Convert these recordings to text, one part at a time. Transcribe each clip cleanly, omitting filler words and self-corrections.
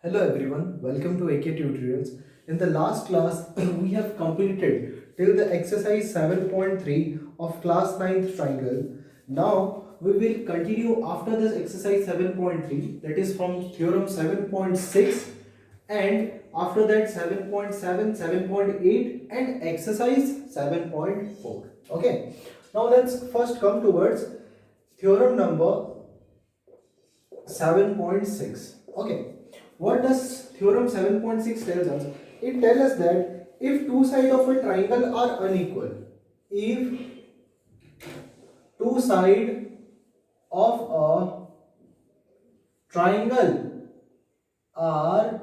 Hello everyone, welcome to AK Tutorials. In the last class, we have completed till the exercise 7.3 of class 9th triangle. Now, we will continue after this exercise 7.3, that is from theorem 7.6, and after that 7.7, 7.8 and exercise 7.4. Okay, now let's first come towards theorem number 7.6. Okay, what does theorem 7.6 tells us? It tells us that if two sides of a triangle are unequal, if two sides of a triangle are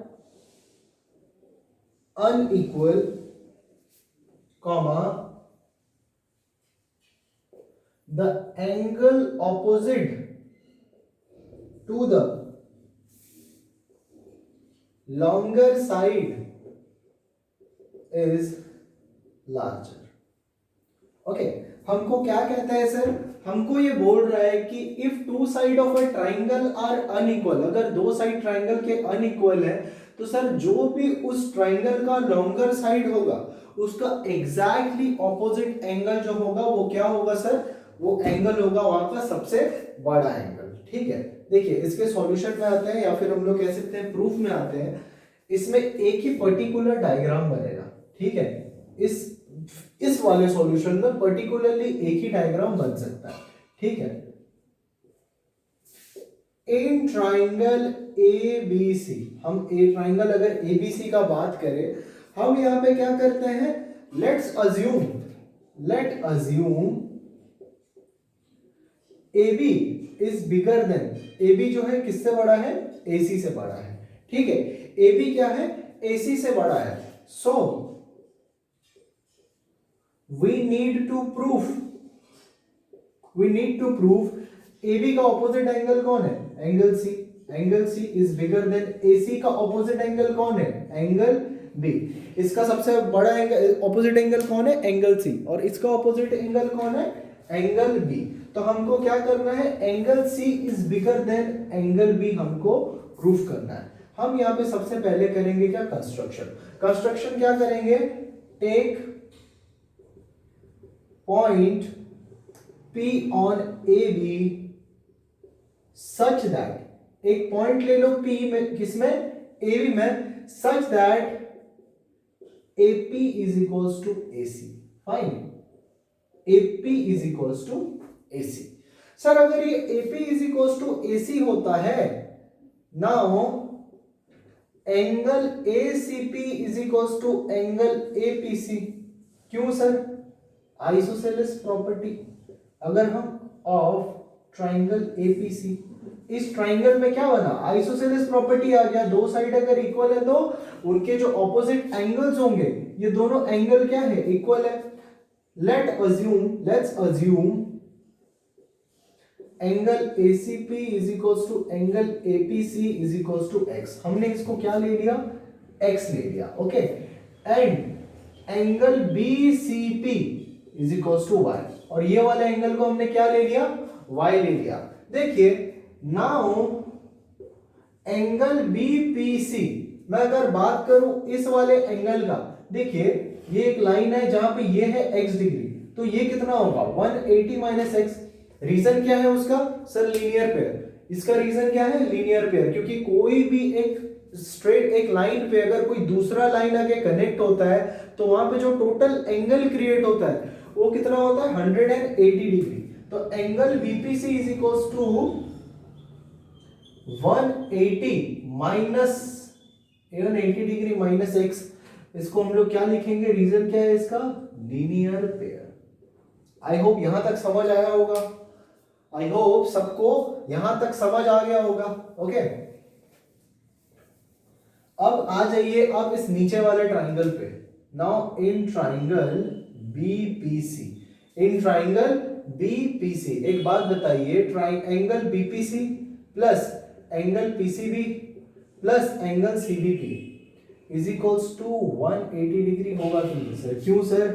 unequal, comma, the angle opposite to the longer side is larger. Okay हमको क्या कहते हैं sir? हमको ये बोल रहा है कि if two side of a triangle are unequal, अगर दो साइड ट्राइंगल के अनइक्वल है तो सर जो भी उस ट्राइंगल का लॉन्गर साइड होगा उसका एग्जैक्टली ऑपोजिट एंगल जो होगा वो क्या होगा सर? वो एंगल होगा वहां का सबसे बड़ा एंगल. ठीक है, देखिए इसके सॉल्यूशन में आते हैं या फिर हम लोग कह सकते हैं प्रूफ में आते हैं. इसमें एक ही पर्टिकुलर डायग्राम बनेगा. ठीक है, इस वाले सॉल्यूशन में पर्टिकुलरली एक ही डायग्राम बन सकता है. ठीक है, इन ट्राइंगल ए बी सी, हम ए ट्राइंगल अगर ए बी सी का बात करें, हम यहां पे क्या करते हैं? Let assume A B is bigger than, A B जो है किससे बड़ा है? ए सी से बड़ा है. ठीक है, ए बी क्या है? ए सी से बड़ा है. सो we need to prove AB का ऑपोजिट एंगल कौन है? Angle C. Angle C is bigger then AC का ऑपोजिट एंगल कौन है? Angle B. इसका सबसे बड़ा एंगल ऑपोजिट एंगल कौन है? Angle C. और इसका ऑपोजिट एंगल कौन है? Angle B. तो हमको क्या करना है? Angle C is bigger than angle B हमको प्रूफ करना है. हम यहाँ पे सबसे पहले करेंगे क्या? कंस्ट्रक्शन क्या करेंगे? Take point P on AB such that, एक पॉइंट ले लो P में, किसमें? AB में, such that AP is equals to AC. Fine, AP is equals to AC. Sir अगर ये AP is equals to AC होता है, now angle ACP is equals to angle APC. क्यों सर? Isosceles property. अगर हम of triangle APC, इस triangle में क्या बना? आइसोसेलेस प्रॉपर्टी आ गया. दो साइड अगर इक्वल है तो उनके जो ऑपोजिट एंगल्स होंगे, ये दोनों एंगल क्या है? इक्वल है. Let's assume angle ACP is equals to angle APC is equals to X. हमने इसको क्या ले लिया? एक्स ले लिया. Okay, and angle BCP is equals to Y, और ये वाले एंगल को हमने क्या ले लिया? वाई ले लिया. देखिए नाउ एंगल बीपीसी, मैं अगर बात करूं इस वाले एंगल का, देखिए ये एक लाइन है जहां पे ये है x डिग्री, तो ये कितना होगा? 180 माइनस एक्स. रीजन क्या है उसका? Sir linear pair. इसका रीजन क्या है? Linear pair. क्योंकि कोई भी एक स्ट्रेट एक लाइन पे अगर कोई दूसरा लाइन आके कनेक्ट होता है तो वहां पे जो टोटल एंगल क्रिएट होता है वो कितना होता है? 180 डिग्री. तो angle BPC is equals to 180 minus 180 degree minus X. इसको हम लोग क्या लिखेंगे? रीजन क्या है इसका? Linear pair. आई होप यहां तक समझ आया होगा. आई होप सबको यहां तक समझ आ गया होगा. ओके, अब आ जाइए अब इस नीचे वाले ट्राइंगल पे. Now in triangle BPC, in triangle BPC एक बात बताइए, angle BPC plus angle PCB plus angle CBP is equals to 180 degree होगा कि नहीं सर? क्यों sir?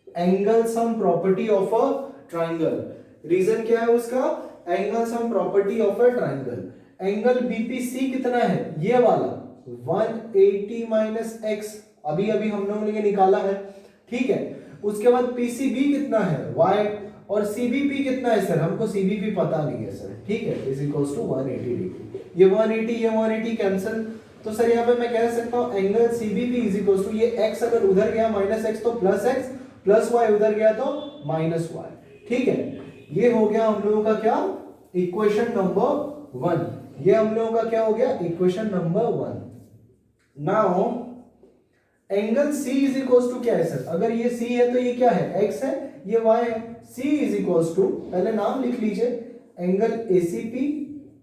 Angle sum property of a triangle. Reason क्या है उसका? Angle sum property of a triangle. Angle BPC कितना है, ये वाला 180 माइनस एक्स, अभी अभी हम लोगों ने निकाला है, ठीक है। उसके बाद पीसीबी कितना है y, और सीबीपी कितना है सर, हमको सीबीपी पता नहीं है सर, ठीक है, इज इक्वल्स टू 180 डिग्री। ये 180 कैंसिल, तो सर यहाँ पे मैं कह सकता हूँ angle CBP is equals to, ये x अगर उधर गया माइनस एक्स तो प्लस एक्स, प्लस वाई उधर गया तो माइनस वाई, ठीक है। ये हो गया हम लोगों का क्या, इक्वेशन नंबर 1, ये हम लोगों का क्या हो गया, equation number 1। Now angle C is equals to क्या है सर, अगर ये C है तो ये क्या है, x है, ये y है। C इज इक्वल्स टू, पहले नाम लिख लीजिए, angle ACP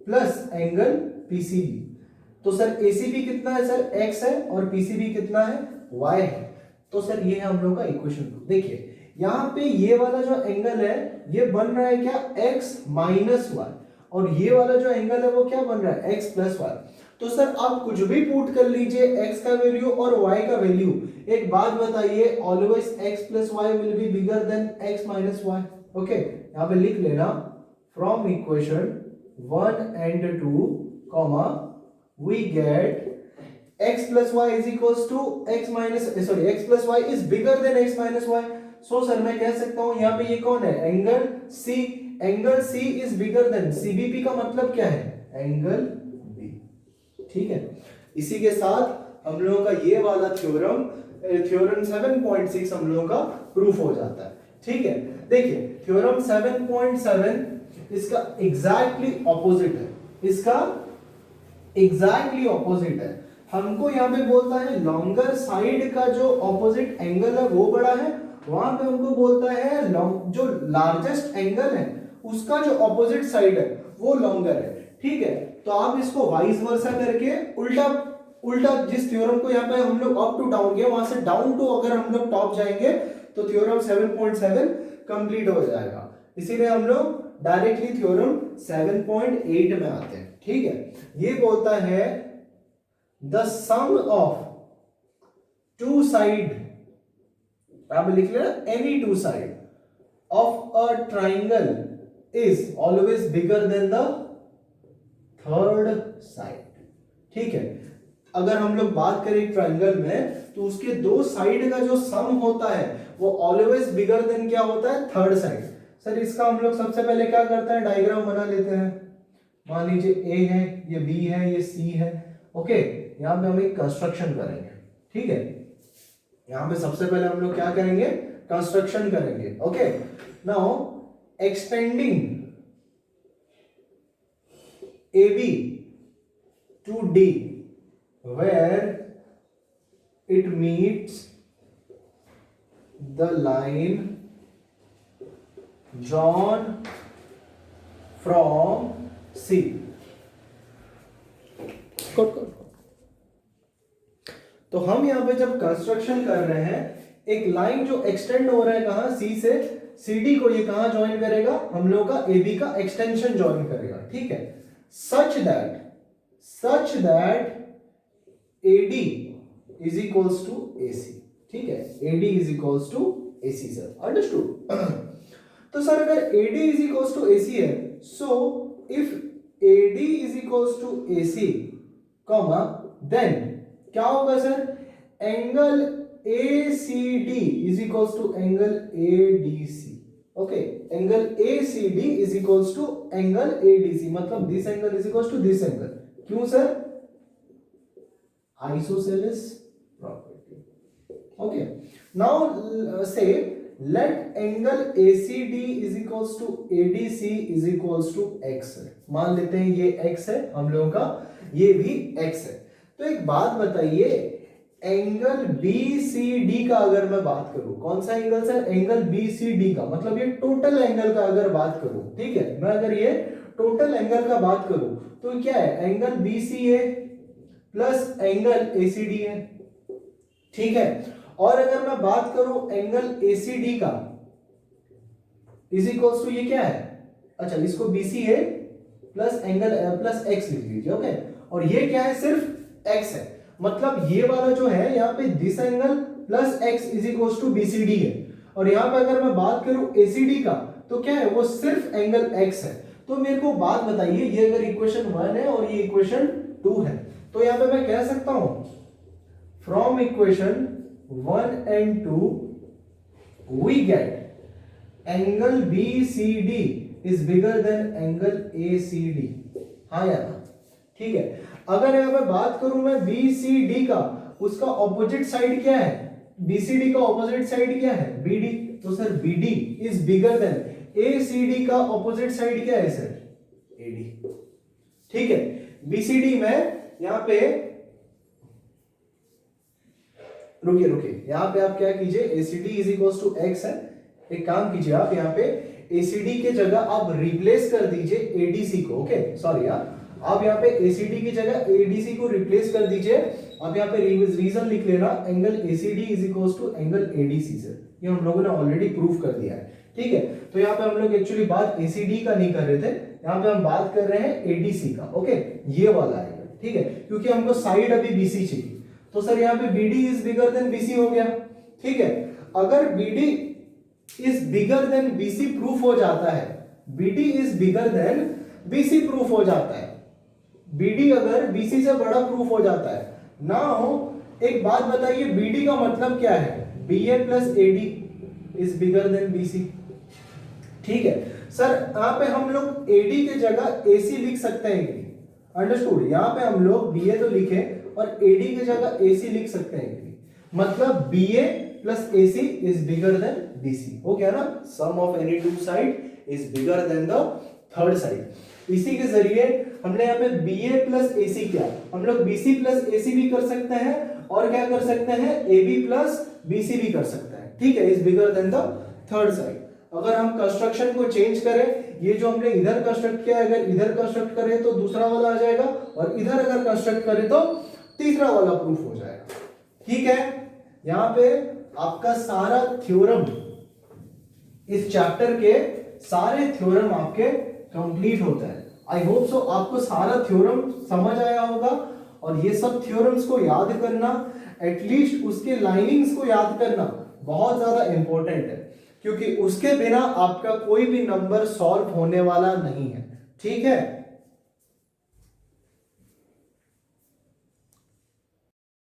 plus angle PCB। तो सर ACP कितना है सर, x है, और PCB कितना है, y है। तो सर ये है हम लोग का इक्वेशन 2। देखिए यहाँ पे ये वाला जो एंगल है ये बन रहा है क्या, x माइनस वाई, और ये वाला जो एंगल है वो क्या बन रहा है, x प्लस वाई। तो सर आप कुछ भी पुट कर लीजिए, x का वैल्यू और y का वैल्यू। एक बात बताइए, always x plus Y will be bigger than x minus Y. Okay, यहाँ पे लिख लेना, from equation 1 and 2 comma we get x plus y is equals to x minus, sorry, x plus y is bigger than x minus y। So sir मैं कह सकता हूं यहाँ पे ये कौन है, angle C, angle C is bigger than CBP का मतलब क्या है, एंगल B, ठीक है। इसी के साथ हम लोगों का ये वाला थ्योरम, थ्योरम 7.6 हम लोगों का प्रूफ हो जाता है, ठीक है। देखिए थ्योरम 7.7 इसका एग्जैक्टली ऑपोजिट है, इसका एग्जैक्टली ऑपोजिट है। हमको यहाँ पे बोलता है लॉन्गर साइड का जो ऑपोजिट एंगल है वो बड़ा है, वहां पे हमको बोलता है जो लार्जेस्ट एंगल है उसका जो ऑपोजिट साइड है वो लॉन्गर है, ठीक है। तो आप इसको वाइस वर्सा करके उल्टा उल्टा, जिस थ्योरम को यहाँ पे हम लोग अप टू डाउन गए, वहां से डाउन टू अगर हम लोग टॉप जाएंगे तो थ्योरम 7.7 कंप्लीट हो जाएगा। इसीलिए हम लोग डायरेक्टली थ्योरम 7.8 में आते हैं, ठीक है। ये बोलता है the sum of two side, आप लिख लेना, any two side of a triangle is always bigger than the third side, ठीक है। अगर हम लोग बात करें ट्राइंगल में तो उसके दो साइड का जो सम होता है वो ऑलवेज बिगर देन क्या होता है, थर्ड साइड। सर इसका हम लोग सबसे पहले क्या करते हैं, डायग्राम बना लेते हैं। मान लीजिए A है, ये B है, ये C है, ओके। यहाँ पे हम एक कंस्ट्रक्शन करेंगे, ठीक है। यहाँ पे सबसे पहले हम लोग क्या करेंगे, कंस्ट्रक्शन करेंगे, okay. Now extending AB to D where it meets the line drawn from C। तो हम यहाँ पे जब कंस्ट्रक्शन कर रहे हैं, एक लाइन जो एक्सटेंड हो रहा है कहां, C से CD को, ये कहां ज्वाइन करेगा, हम लोग का AB का एक्सटेंशन ज्वाइन करेगा, ठीक है। such that AD is equals to AC, ठीक है। AD is equals to AC sir, understood. तो सर अगर AD is equals to AC है, so if AD is equals to AC, comma, then क्या होगा sir, angle ACD is equals to angle ADC, okay. Angle ACD is equals to angle ADC, मतलब this angle is equals to this angle. क्यों sir, isosceles property, okay. Now say let angle ACD is equals to ADC is equals to x। मान लेते हैं ये x है हम लोगों का, ये भी x है। तो एक बात बताइए, एंगल BCD का अगर मैं बात करूं, कौन सा एंगल सर, एंगल BCD का, मतलब ये टोटल एंगल का अगर बात करूं, ठीक है। मैं अगर ये टोटल एंगल का बात करूं तो क्या है, angle BCA plus angle ACD है, ठीक है। और अगर मैं बात करूं एंगल ACD का इज इक्वल्स टू, ये क्या है, अच्छा इसको BCA plus angle plus x लिख लीजिए, ओके। और ये क्या है, सिर्फ x है, मतलब ये वाला जो है यहाँ पे this angle plus x is equals to BCD है। और यहाँ पे अगर मैं बात करूं ACD का तो क्या है, वो सिर्फ एंगल x है। तो मेरे को बात बताइए, ये अगर इक्वेशन 1 है और ये इक्वेशन 2 है, तो यहां पे मैं कह सकता हूं from equation 1 and 2 we get angle BCD is bigger than angle ACD। हाँ या ना? ठीक है। अगर यहां पे बात करूं मैं BCD का, उसका ऑपोजिट साइड क्या है? BCD का ऑपोजिट साइड क्या है? BD। तो sir BD is bigger then ACD का ऑपोजिट साइड क्या है सर? AD। ठीक है। BCD में यहां पे रुकिए यहां पे आप क्या कीजिए, ACD is equal to x है। एक काम कीजिए, आप यहां पे ACD के जगह आप रिप्लेस कर दीजिए ADC को। ओके सॉरी यार, आप यहाँ पे ACD की जगह ADC को रिप्लेस कर दीजिए। आप यहाँ पे रीजन लिख लेना, angle ACD is equal to angle ADC से। ये हम लोगों ने ऑलरेडी प्रूव कर दिया है। ठीक है, तो यहाँ पे हम लोग एक्चुअली बात ACD का नहीं कर रहे थे, यहाँ पे हम बात कर रहे हैं ADC का। ओके, ये वाला एंगल। ठीक है, क्योंकि हमको साइड अभी BC चाहिए, तो सर यहाँ पे BD is bigger than BC हो गया। ठीक है, अगर BD is bigger than BC proof हो जाता है, BD is bigger than BC proof हो जाता है, BD अगर BC से बड़ा प्रूफ हो जाता है ना हो, एक बात बताइए BD का मतलब क्या है? BA plus AD is bigger than BC। ठीक है सर, यहां पे हम लोग AD की जगह AC लिख सकते हैं, अंडरस्टूड? यहां पे हम लोग BA तो लिखे और AD की जगह AC लिख सकते हैं, मतलब BA plus AC is bigger than BC। हो गया ना? Sum of any two side is bigger than the third side. इसी के जरिए हमने यहाँ पे BA प्लस AC किया, हम लोग BC प्लस AC भी कर सकते हैं, और क्या कर सकते हैं? AB प्लस BC भी कर सकते हैं। ठीक है, is bigger than the third side. अगर हम कंस्ट्रक्शन को चेंज करें, ये जो हमने इधर कंस्ट्रक्ट किया, अगर इधर कंस्ट्रक्ट करें तो दूसरा वाला आ जाएगा, और इधर अगर कंस्ट्रक्ट करें तो तीसरा वाला प्रूफ हो जाएगा। ठीक है, यहां पे आपका सारा थ्योरम, इस चैप्टर के सारे थ्योरम आपके कंप्लीट होता है। आई होप सो आपको सारा थ्योरम समझ आया होगा, और ये सब थ्योरम्स को याद करना, एटलीस्ट उसके लाइनिंग्स को याद करना बहुत ज्यादा इंपॉर्टेंट है, क्योंकि उसके बिना आपका कोई भी नंबर सॉल्व होने वाला नहीं है। ठीक है,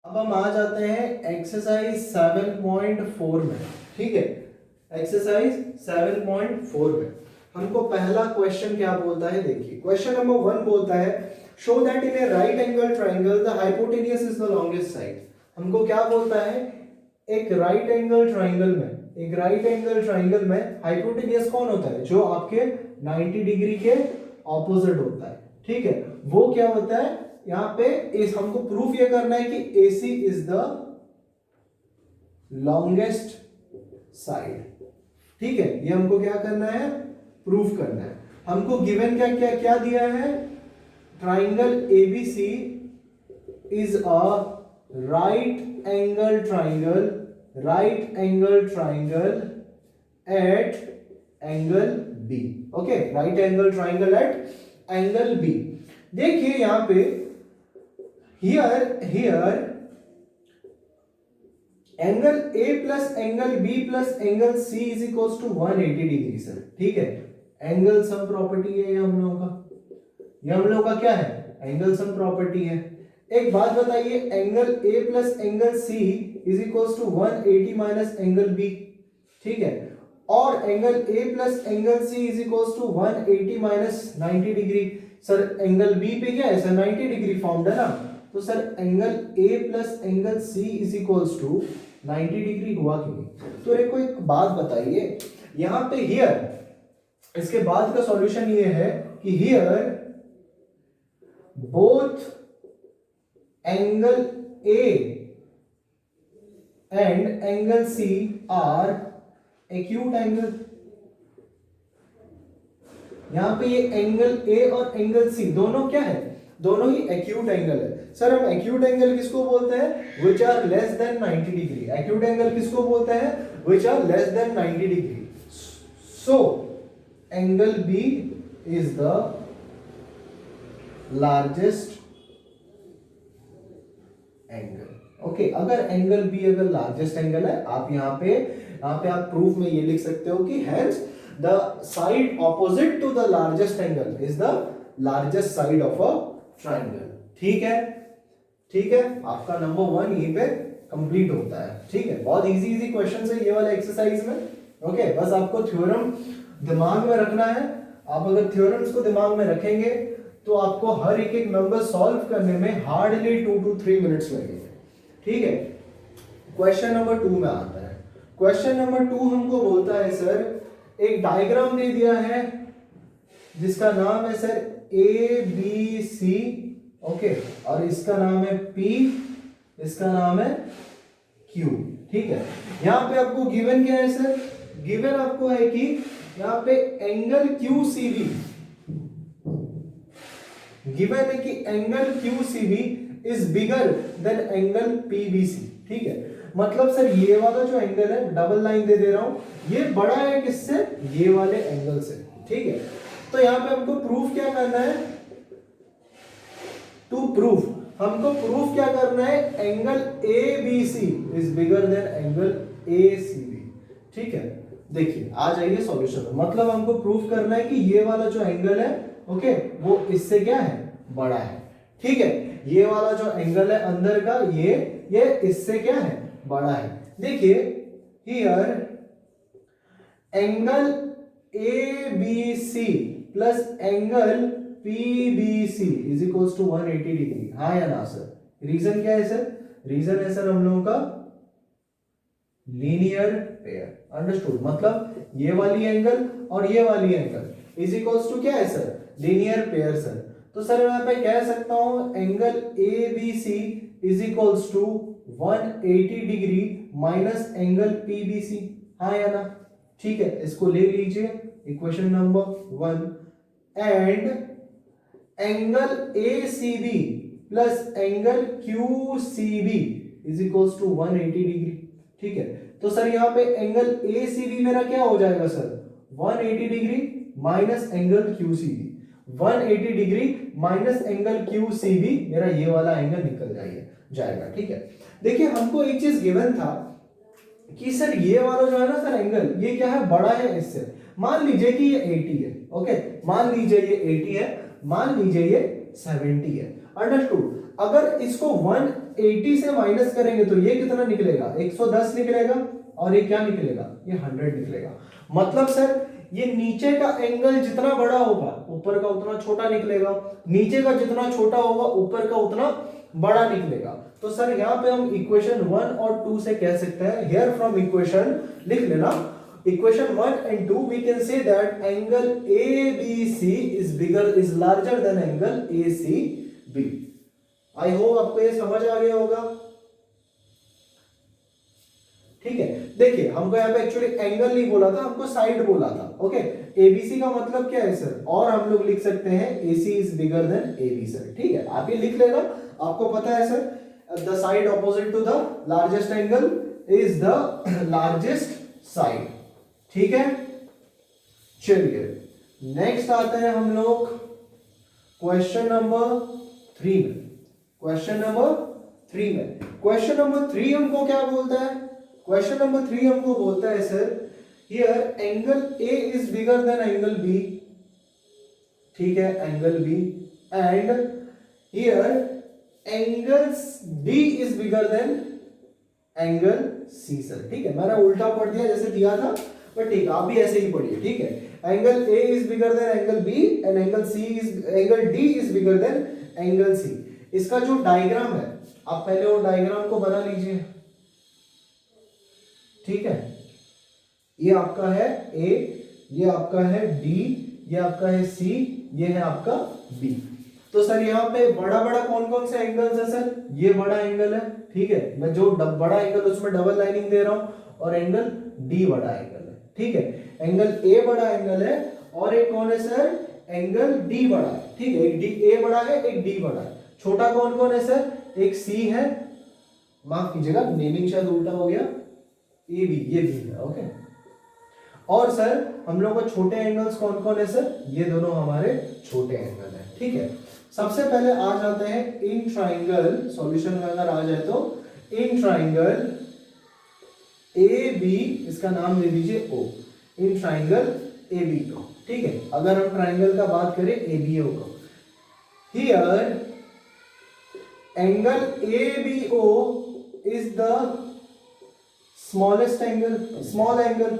अब हम आ जाते हैं एक्सरसाइज 7.4 में। ठीक है, एक्सरसाइज 7.4 में हमको पहला क्वेश्चन क्या बोलता है? देखिए, क्वेश्चन नंबर 1 बोलता है show that in A right angle triangle the hypotenuse is the longest side. हमको क्या बोलता है? एक राइट एंगल ट्राइंगल में हाइपोटेनियस कौन होता है? जो आपके 90 डिग्री के ऑपोजिट होता है। ठीक है, वो क्या होता है? यहां पे इस हमको प्रूफ ये करना है कि AC is the longest side. ठीक है, ये हमको क्या करना है? प्रूफ करना है। हमको गिवन क्या क्या क्या दिया है? Triangle ABC is a right angle triangle at angle B। Okay, right angle triangle at angle B। देखिए यहां पे here angle A plus angle B plus angle C is equal to 180 degree sir. ठीक है, angle sum property है ये हम लोगों का, ये हम लोगों का क्या है? एंगल सम प्रॉपर्टी है। एक बात बताइए, angle A plus angle C is equal to 180 minus angle B। ठीक है, और angle A plus angle C is equal to 180 minus 90 degree. Sir angle B पे क्या है सर? 90 डिग्री फॉर्म्ड है ना, तो sir angle A plus angle C is equals to 90 degree हुआ कि नहीं? तो एक बात बताइए, यहां पे हियर, इसके बाद का सॉल्यूशन ये है कि here both angle A and angle C are acute angle. यहां पे ये एंगल A और एंगल C दोनों क्या है? दोनों ही एक्यूट एंगल है। सर हम एक्यूट एंगल किसको बोलते हैं? Which are less than 90 degree. Acute angle किसको बोलते हैं? Which are less than 90 degree. So angle B is the largest angle. Okay, अगर एंगल B अगर लार्जेस्ट एंगल है, आप यहाँ पे आप प्रूफ में ये लिख सकते हो कि hence the side opposite to the largest angle is the largest side of a triangle. ठीक है, ठीक है, आपका नंबर 1 यहीं पे कंप्लीट होता है। ठीक है, बहुत इजी इजी क्वेश्चन है ये वाले एक्सरसाइज में। ओके, बस आपको थ्योरम दिमाग में रखना है। आप अगर थ्योरम्स को दिमाग में रखेंगे तो आपको हर एक नंबर सॉल्व करने में हार्डली 2 to 3 मिनट्स लगेंगे। ठीक है, क्वेश्चन नंबर 2 में आता है। क्वेश्चन नंबर 2 हमको बोलता है सर, एक डायग्राम दे दिया है जिसका नाम है sir A B C, okay, और इसका नाम है पी, इसका नाम है क्यू। ठीक है, यहां पे आपको गिवन क्या है सर? गिवन आपको है कि यहां पे angle Q C B given है कि angle Q C B is bigger than angle PBC. ठीक है, मतलब सर ये वाला जो एंगल है, डबल लाइन दे रहा हूं, ये बड़ा है किससे? ये वाले एंगल से। ठीक है, तो यहां पे हमको प्रूफ क्या करना है? टू प्रूफ हमको प्रूफ क्या करना है? Angle A B C is bigger than angle A C B. ठीक है, देखिए आ जाइए सॉल्यूशन में। मतलब हमको प्रूफ करना है कि ये वाला जो एंगल है, ओके, वो इससे क्या है? बड़ा है। ठीक है, ये वाला जो एंगल है अंदर का, ये इससे क्या है? बड़ा है। देखिए here angle A B C plus angle PBC is equals to 180 degree. हाँ या ना सर? रीजन क्या है सर? रीजन है सर हम लोगों का लीनियर पेयर। अंडरस्टूड? मतलब ये वाली एंगल और ये वाली एंगल इज इक्वल्स टू क्या है सर? Linear pair sir. तो सर मैं पे कह सकता हूं angle A B C is equals to 180 degree minus angle PBC. हाँ या ना? ठीक है, इसको ले लीजिए equation number 1। And angle A C B plus angle Q C B is equals to 180 degree. ठीक है, तो सर यहाँ पे एंगल ए सी बी मेरा क्या हो जाएगा sir? 180 degree minus angle Q C B. 180 degree minus angle Q C B, मेरा ये वाला एंगल निकल जाएगा। ठीक है, देखिए हमको एक चीज गिवन था कि सर ये वाला जो है ना सर एंगल, ये क्या है? बड़ा है इससे। मान लीजिए कि ये 80 है, ओके, मान लीजिए ये 80 है, मान लीजिए ये 70 है। अंडरस्टूड? अगर इसको 180 से माइनस करेंगे तो ये कितना निकलेगा? 110 निकलेगा, और ये क्या निकलेगा? ये 100 निकलेगा। मतलब सर ये नीचे का एंगल जितना बड़ा होगा ऊपर का उतना छोटा निकलेगा, नीचे का जितना छोटा होगा ऊपर का उतना बड़ा निकलेगा। तो सर यहाँ पे हम इक्वेशन 1 और 2 से कह सकते हैं, हियर फ्रॉम इक्वेशन लिख लेना, equation 1 and 2 we can say that angle ABC is larger than angle ACB। I hope आपको ये समझ आ गया होगा। ठीक है, देखिए हमको यहाँ पे एक्चुअली एंगल नहीं बोला था, हमको साइड बोला था। ओके, एबीसी का मतलब क्या है सर? और हम लोग लिख सकते हैं AC is bigger than AB sir. ठीक है, आप ये लिख लेना, आपको पता है sir the side opposite to the largest angle is the largest side. ठीक है, चलिए नेक्स्ट आते हैं हम लोग क्वेश्चन नंबर 3 में। क्वेश्चन नंबर 3 में, क्वेश्चन नंबर 3 हमको क्या बोलता है? क्वेश्चन नंबर 3 हमको बोलता है sir here angle A is bigger than angle B। ठीक है, angle B, and here angle D is bigger than angle C sir. ठीक है, मैंने उल्टा पढ़ दिया जैसे दिया था, पर ठीक है आप भी ऐसे ही पढ़िए। ठीक है, angle A is bigger than angle B and angle D is bigger than angle C। इसका जो डायग्राम है, आप पहले वो डायग्राम को बना लीजिए। ठीक है, ये आपका है A, ये आपका है D, ये आपका है C, ये है आपका B। तो सर यहाँ पे बड़ा बड़ा कौन कौन से एंगल्स है सर? ये बड़ा एंगल है। ठीक है, मैं जो बड़ा एंगल उसमें डबल लाइनिंग दे रहा हूं, और एंगल D बड़ा एंगल है। ठीक है, एंगल A बड़ा एंगल है, और एक कौन है सर? एंगल D बड़ा है। ठीक है, एक A बड़ा है, एक D बड़ा है। छोटा कौन कौन है सर? एक C है, माफ कीजिएगा नेमिंग शायद उल्टा हो गया, AB, ये B है। ओके, और सर हम लोग को छोटे एंगल्स कौन कौन है सर? ये दोनों हमारे छोटे एंगल है। ठीक है, सबसे पहले आ जाते हैं इन ट्राइंगल, सॉल्यूशन में अगर आ जाए तो इन ट्राइंगल AB, इसका नाम दे दीजिए O। In triangle A B को, ठीक है। अगर हम ट्राइंगल का बात करें ए बी ओ को, here angle A B O is the smallest angle, small angle,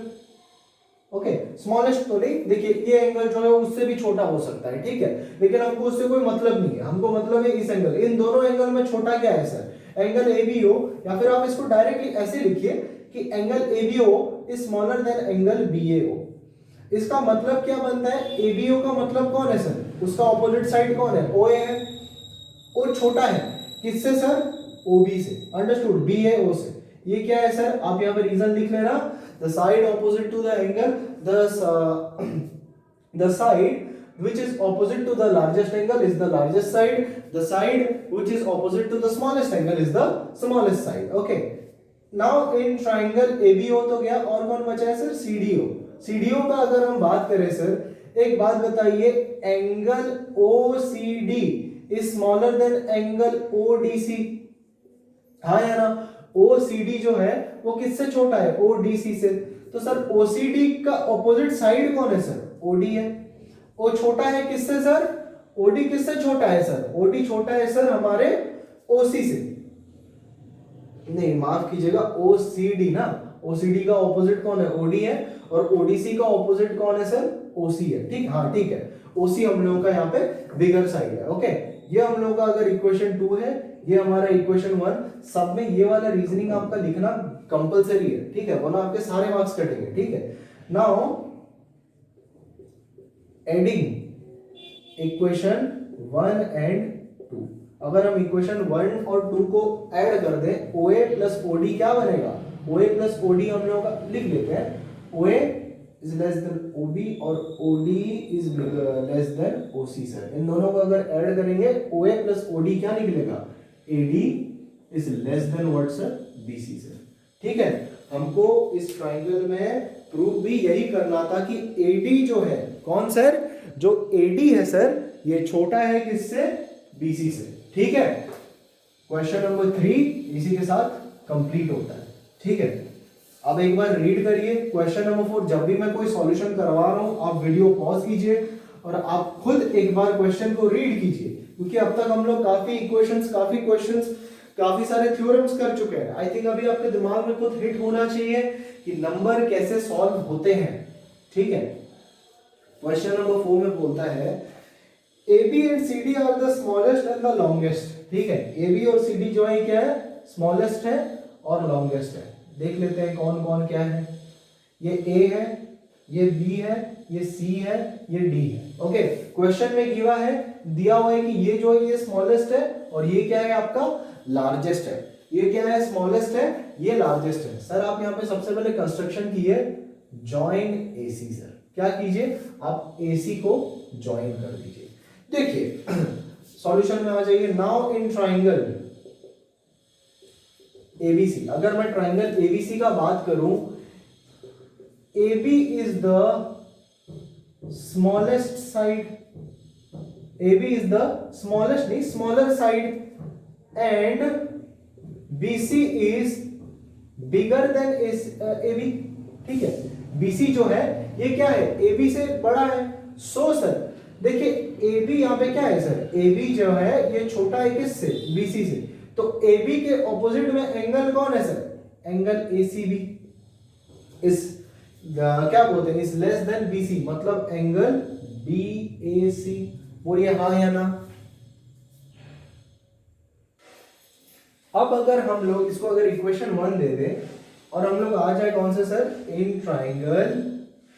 okay. Smallest तो नहीं, देखिए ये एंगल जो है उससे भी छोटा हो सकता है, ठीक है, लेकिन हमको उससे कोई मतलब नहीं है, हमको मतलब है इस एंगल, इन दोनों एंगल में छोटा क्या है sir, angle A B O, या फिर आप इसको डायरेक्टली ऐसे लिखिए कि angle A B O is smaller than angle B A O. इसका मतलब क्या बनता है, ए बी ओ का मतलब कौन है सर, उसका ऑपोजिट साइड कौन है, ओ ए है। ओ छोटा है किससे सर, ओ बी से, अंडरस्टूड, बी ए ओ से। ये क्या है सर, आप यहाँ पे रीजन लिख लेना, the side opposite to the angle, the side which is opposite to the largest angle is the largest side, the side which is opposite to the smallest angle is the smallest side, okay। now in triangle ABO तो गया, और कौन बचा है sir, CDO। CDO का अगर हम बात करें सर, एक बात बताइए, angle OCD is smaller than angle ODC, हाँ या ना। OCD जो है वो किससे छोटा है, ODC से। तो सर OCD का ऑपोजिट साइड कौन है सर, OD है। O छोटा है किससे सर, OD किससे छोटा है सर, OD छोटा है सर हमारे OC से, नहीं माफ कीजिएगा OCD ना, OCD का ऑपोजिट कौन है, OD है, और ODC का ऑपोजिट कौन है सर, OC है, ठीक, हाँ ठीक है। OC हम लोगों का यहाँ पे बिगर साइड है, ओके। ये हम लोगों का अगर इक्वेशन 2 है, ये हमारा इक्वेशन 1, सब में ये वाला रीजनिंग आपका लिखना कंपलसरी है, ठीक है, वरना आपके सारे मार्क्स कटेंगे, ठीक है। नाउ एडिंग इक्वेशन 1 एंड 2, अगर हम इक्वेशन 1 और 2 को ऐड कर दें, OA प्लस OD क्या बनेगा, OA प्लस OD हम लोगों का लिख लेते हैं, OA is less than OB और OD is less than OC sir. इन दोनों को अगर ऐड करेंगे, OA प्लस OD क्या निकलेगा, AD is less than what sir, BC sir, ठीक है। हमको इस ट्राइंगल में प्रूव भी यही करना था कि AD जो है, कौन सर, जो AD है सर, ये छोटा है किससे, BC से, ठीक है। क्वेश्चन नंबर 3 इसी के साथ कंप्लीट होता है, ठीक है। अब एक बार रीड करिए क्वेश्चन नंबर 4। जब भी मैं कोई सॉल्यूशन करवा रहा हूं, आप वीडियो पॉज कीजिए और आप खुद एक बार क्वेश्चन को रीड कीजिए, क्योंकि अब तक हम लोग काफी क्वेश्चंस काफी सारे थ्योरम्स कर चुके हैं। आई थिंक अभी आपके दिमाग में खुद हिट होना चाहिए कि नंबर कैसे सॉल्व होते हैं, ठीक है। क्वेश्चन नंबर 4 में बोलता है AB and CD are the smallest and the longest, ठीक है। AB और CD जो है क्या है, स्मॉलेस्ट है और लॉन्गेस्ट है। देख लेते हैं कौन कौन क्या है, ये A है, ये B है, ये C है, ये D है, ओके। क्वेश्चन में गिवा है, दिया हुआ है कि ये जो है ये स्मॉलेस्ट है और ये क्या है आपका लार्जेस्ट है। ये क्या है, स्मॉलेस्ट है, ये लार्जेस्ट है। सर आप यहाँ पे सबसे पहले कंस्ट्रक्शन कीजिए, जॉइन AC सर, क्या कीजिए आप AC को जॉइन कर दीजिए। देखिए सॉल्यूशन में आ जाइए। नाउ इन ट्राइंगल ABC, अगर मैं ट्राइंगल ABC का बात करूं, AB is the smallest side, AB is the smallest नहीं smaller side, and BC is bigger than AB, ठीक है। BC जो है ये क्या है, AB से बड़ा है। सो सर देखिए AB यहाँ पे क्या है सर, AB जो है ये छोटा है किससे, BC से। तो AB के ऑपोजिट में एंगल कौन है सर, एंगल ACB इस क्या बोलते हैं, इस लेस देन BC, मतलब एंगल BAC। बोलिए हाँ या ना। अब अगर हम लोग इसको अगर इक्वेशन 1 दे दें और हम लोग आ जाए कौन से सर, इन ट्राइंगल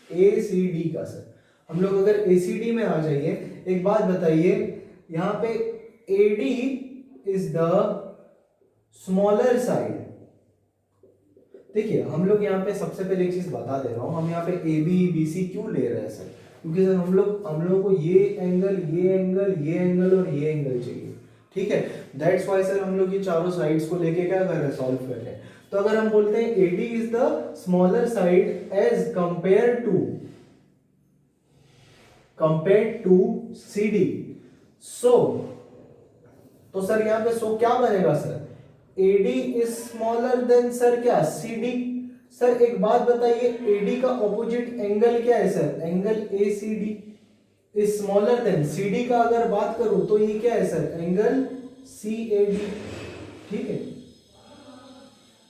ACD का सर, हम लोग अगर ACD में आ जाइए, एक बात बताइए, यहाँ पे AD is the smaller side. देखिए हम लोग यहाँ पे सबसे पहले एक चीज बता दे रहा हूँ, हम यहाँ पे AB BC क्यों ले रहे हैं सर, क्योंकि सर हम लोग को ये एंगल और ये एंगल चाहिए, ठीक है। दैट्स वाई सर हम लोग ये चारों साइड्स को लेके क्या कर रहे हैं, सॉल्व कर रहे हैं। तो अगर हम बोलते हैं AD is the smaller side as compare to CD, so तो सर यहाँ पे सो क्या बनेगा sir, AD is smaller than sir क्या, CD। सर एक बात बताइए, एडी का ऑपोजिट एंगल क्या है sir? Angle ACD is smaller than CD का अगर बात करूं तो ये क्या है सर? Angle CAD. ठीक है,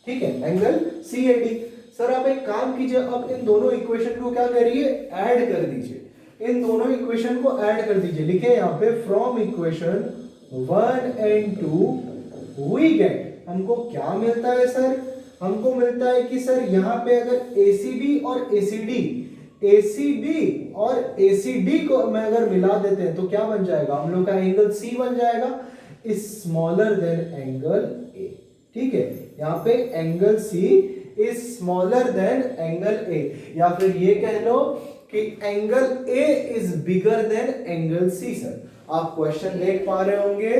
ठीक है, एंगल सीएडी। सर आप एक काम कीजिए, अब इन दोनों इक्वेशन को क्या करिए? ऐड कर दीजिए। इन दोनों इक्वेशन को ऐड कर दीजिए। लिखे यहाँ पे from equation 1 and 2 we get, हमको क्या मिलता है सर? हमको मिलता है कि सर यहाँ पे अगर एसीबी और एसीबी और एसीडी को मैं अगर मिला देते हैं तो क्या बन जाएगा? हम लोग का एंगल सी बन जाएगा, is smaller than angle A. ठीक है, यहाँ पे angle C is smaller than angle A, या फिर ये कह लो कि angle A is bigger than angle C. Sir आप क्वेश्चन देख पा रहे होंगे,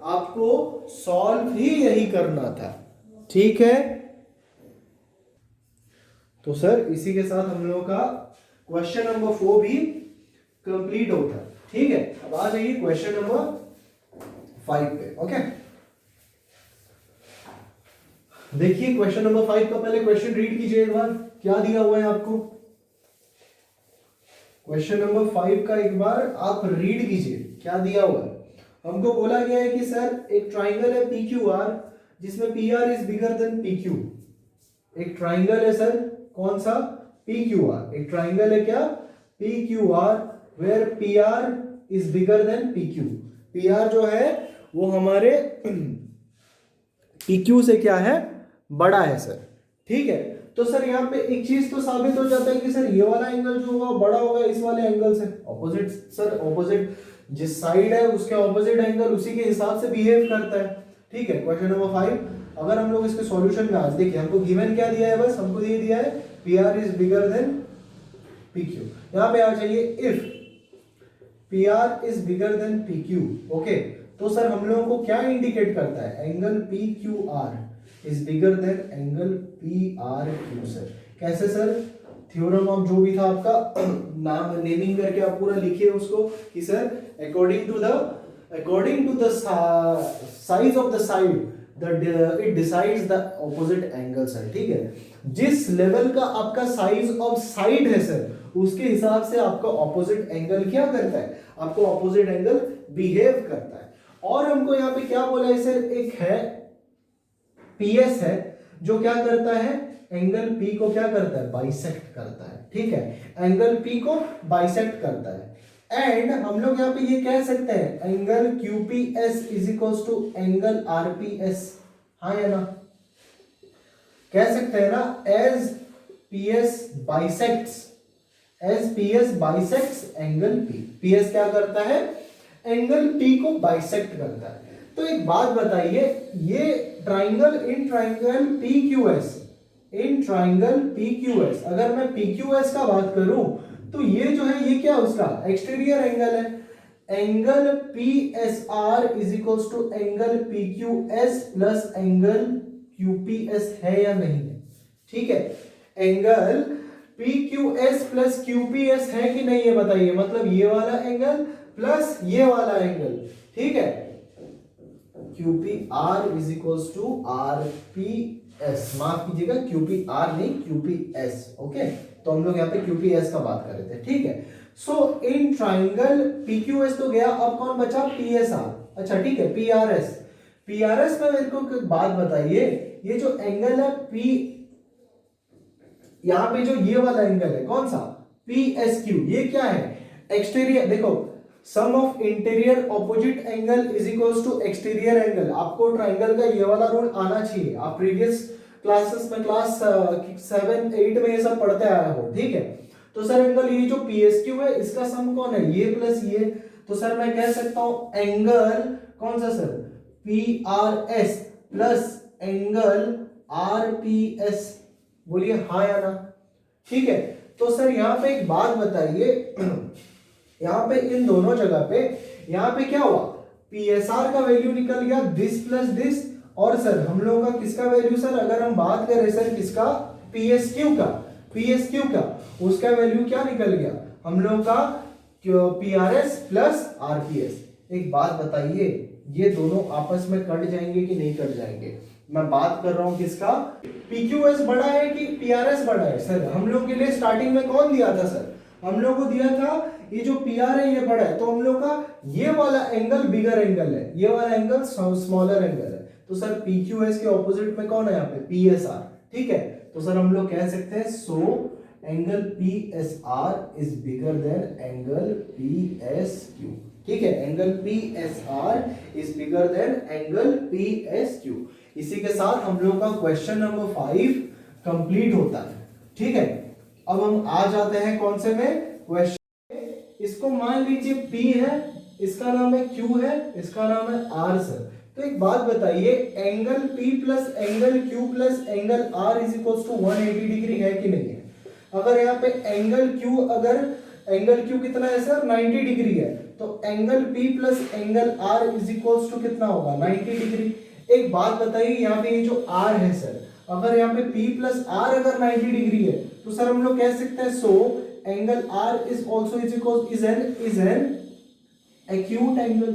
आपको सॉल्व ही यही करना था। ठीक है, तो सर इसी के साथ हम लोगों का क्वेश्चन नंबर 4 भी कंप्लीट होता है। ठीक है, अब आ जाइए क्वेश्चन नंबर 5 पे। ओके, देखिए क्वेश्चन नंबर 5 का पहले क्वेश्चन रीड कीजिए एक बार, क्या दिया हुआ है आपको। क्वेश्चन नंबर 5 का एक बार आप रीड कीजिए, क्या दिया हुआ है। हमको बोला गया है कि सर एक ट्राइंगल है PQR जिसमें PR is bigger than PQ। एक ट्राइंगल है सर, कौन सा? PQR। एक ट्राइंगल है क्या? PQR where PR is bigger than PQ। PR जो है वो हमारे PQ से क्या है? बड़ा है सर। ठीक है, तो सर यहाँ पे एक चीज तो साबित हो जाता है कि सर ये वाला एंगल जो होगा बड़ा होगा इस वाले एंगल से। ऑपोजिट सर, ऑपोजिट जिस साइड है उसके ऑपोजिट एंगल उसी के हिसाब से बिहेव करता है। ठीक है, क्वेश्चन नंबर 5 अगर हम लोग इसके सॉल्यूशन में आज देखिए, हमको गिवन क्या दिया है? बस हमको ये दिया है PR is bigger than PQ। यहाँ पे आ जाइए, if PR is bigger than PQ। Okay, तो सर हम लोगों को क्या इंडिकेट करता है? Angle PQR is bigger than angle PRQ। Sir कैसे सर? थ्योरम ऑफ जो भी था आपका नाम नेमिंग करके आप पूरा लिखिए उसको कि sir according to the size of the side it decides the opposite angle sir. ठीक है, जिस लेवल का आपका साइज ऑफ साइड है सर उसके हिसाब से आपका ऑपोजिट एंगल क्या करता है? आपको ऑपोजिट एंगल बिहेव करता है। और हमको यहाँ पे क्या बोला है सर? एक है PS है जो क्या करता है? एंगल P को क्या करता है? बाइसेक्ट करता है। ठीक है, एंगल P को बाइसेक्ट करता है। एंड हम लोग यहाँ पे ये कह सकते हैं angle QPS is equal to angle RPS। हाँ या ना? कह सकते हैं ना, as PS bisects angle P। PS क्या करता है? एंगल P को बाइसेक्ट करता है। तो एक बात बताइए, ये ट्राइंगल इन ट्राइंगल PQS अगर मैं PQS का बात करूं तो ये जो है ये क्या उसका एक्सटीरियर एंगल है। Angle PSR is equals to angle PQS plus angle QPS है या नहीं है? ठीक है, एंगल PQS प्लस QPS है कि नहीं है बताइए। मतलब ये वाला एंगल प्लस ये वाला एंगल। ठीक है, QPR is equals to RPS, माफ कीजिएगा QPR नहीं QPS। ओके, तो हम लोग यहाँ पे QPS का बात कर रहे थे। ठीक है, सो इन ट्राइंगल PQS तो गया, अब कौन बचा? PSR। अच्छा ठीक है, PRS में मेरे को एक बात बताइए, ये जो एंगल है P, यहाँ पे जो ये वाला एंगल है कौन सा? PSQ, ये क्या है? एक्सटीरियर। देखो, sum of interior opposite angle is equals to exterior angle. आपको ट्राइंगल का ये वाला रूल आना चाहिए, आप प्रीवियस क्लासेस में क्लास 7 8 में ये सब पढ़ते आए हो। ठीक है, तो सर एंगल ये जो PSQ है इसका सम कौन है? ये प्लस ये। तो सर मैं कह सकता हूं एंगल कौन सा sir? PRS plus angle RPS। बोलिए हाँ या ना? ठीक है, तो सर यहाँ पे एक बात बताइए, यहाँ पे इन दोनों जगह पे यहाँ पे क्या हुआ? PSR का वैल्यू निकल गया दिस प्लस दिस, और सर हम लोगों का किसका वैल्यू सर? अगर हम बात करें सर किसका? PSQ का उसका वैल्यू क्या निकल गया? हम लोगों का PRS प्लस RPS। एक बात बताइए, ये दोनों आपस में कट जाएंगे कि नहीं कट जाएंगे? मैं बात कर रहा हूं किसका? PQS बड़ा है कि PRS बड़ा है? सर हम लोग के लिए स्टार्टिंग में कौन दिया था सर? हम लोग को दिया था ये जो PR है ये बड़ा है, तो हम लोग का ये वाला एंगल बिगर एंगल है, ये वाला एंगल स्मॉलर एंगल है। तो सर PQS के ऑपोजिट में कौन है यहाँ पे? PSR। ठीक है, तो सर हम लोग कह सकते हैं so angle PSR is bigger than angle PSQ। ठीक है, angle PSR is bigger than angle PSQ। इसी के साथ हम लोग का क्वेश्चन नंबर 5 कंप्लीट होता है। ठीक है, अब हम आ जाते हैं कौन से में? क्वेश्चन। इसको मान लीजिए P है, इसका नाम है Q है, इसका नाम है R सर। तो एक बात बताइए, angle P plus angle Q plus angle R is equal to 180 degree है कि नहीं है? अगर यहाँ पे एंगल Q, अगर एंगल Q कितना है सर? 90 डिग्री है, तो angle P plus angle R is equal to कितना होगा? 90 डिग्री। एक बात बताइए, यहाँ पे ये जो R है सर, अगर यहाँ पे P प्लस R अगर 90 डिग्री है, तो सर हम लोग कह सकते हैं so angle R is also is equal is an acute angle.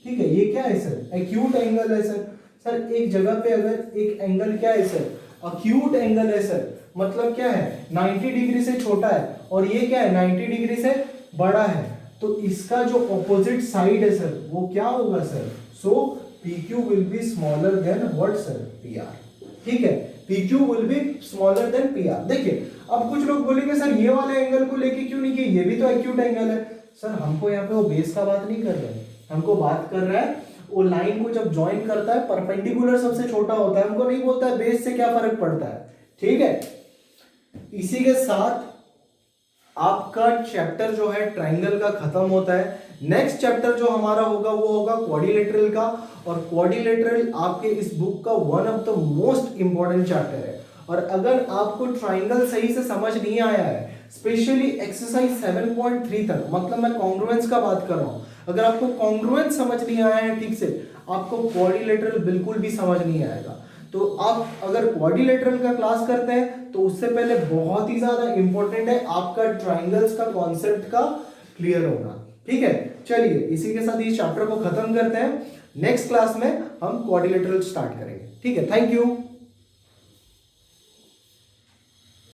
ठीक है, ये क्या है सर? एक्यूट एंगल है सर। सर एक जगह पे अगर एक एंगल क्या है सर? अक्यूट एंगल है सर, मतलब क्या है? 90 डिग्री से छोटा है, और ये क्या है? 90 डिग्री से बड़ा है। तो इसका जो ऑपोजिट साइड है सर वो क्या होगा sir? So PQ will be smaller than what sir? PR। ठीक है, PQ will be smaller than PR। देखिए अब कुछ लोग बोलेंगे सर ये वाले एंगल को लेके क्यों नहीं किया, ये भी तो एक्यूट एंगल है। सर हमको यहाँ पे वो बेस का बात नहीं कर रहे हैं, हमको बात कर रहा है वो लाइन को जब ज्वाइन करता है परपेंडिकुलर सबसे छोटा होता है, हमको नहीं बोलता है बेस से क्या फर्क पड़ता है। ठीक है, इसी के साथ आपका चैप्टर जो है ट्रायंगल का खत्म होता है। नेक्स्ट चैप्टर जो हमारा होगा वो होगा क्वाड्रिलेटरल का, और क्वाड्रिलेटरल आपके इस बुक का one of the most important chapter है। और अगर आपको ट्रायंगल सही से समझ नहीं आया है, स्पेशली एक्सरसाइज 7.3 तक, मतलब मैं कॉन्ग्रुएंस का बात कर रहा हूं, अगर आपको कॉन्ग्रुएंस समझ नहीं आया है ठीक से, आपको क्वाड्रिलेटरल बिल्कुल भी समझ नहीं आएगा। तो आप अगर क्वाड्रिलेटरल का क्लास करते हैं तो उससे पहले बहुत ही ज्यादा इंपॉर्टेंट है आपका ट्रायंगल्स का कॉन्सेप्ट का क्लियर होना। ठीक है, चलिए इसी के साथ इस चैप्टर को खत्म करते हैं। नेक्स्ट क्लास में हम क्वाड्रिलेटरल स्टार्ट करेंगे। ठीक है, थैंक यू।